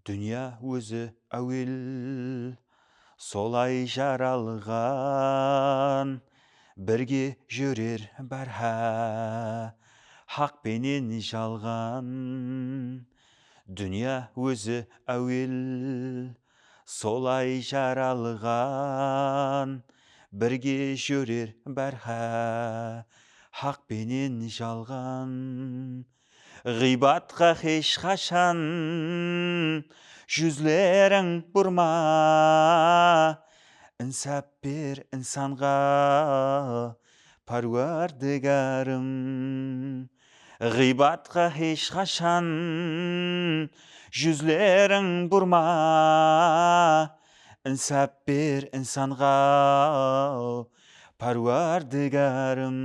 Дүния өзі әуел, солай жаралған, бірге жүрер бәрхә, хақ пенен жалған. Дүния өзі әуел, солай жаралған, бірге жүрер бәрхә, хақ пенен жалған. Ғибатқа ешқашан жүзлерің бұрма, інсап бер інсанға, паруардігарым. Ғибатқа ешқашан жүзлерің бұрма, інсап бер інсанға, паруардігарым.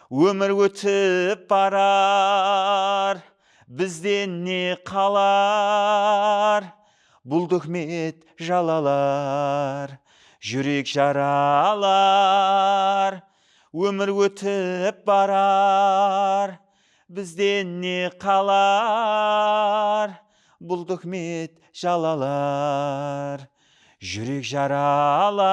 Өмір өтіп барар, бізден не қалар? Бұл дүхмет жалалар, жүрек жаралар. Өмір өтіп барар, бізден не қалар? Бұл дүхмет жалалар, жүрек жаралар.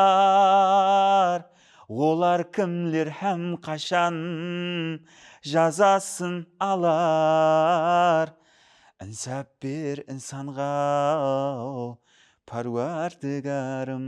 Олар кімлер һәм қашан жазасын алар? Інсап бер інсанға, паруардігарым.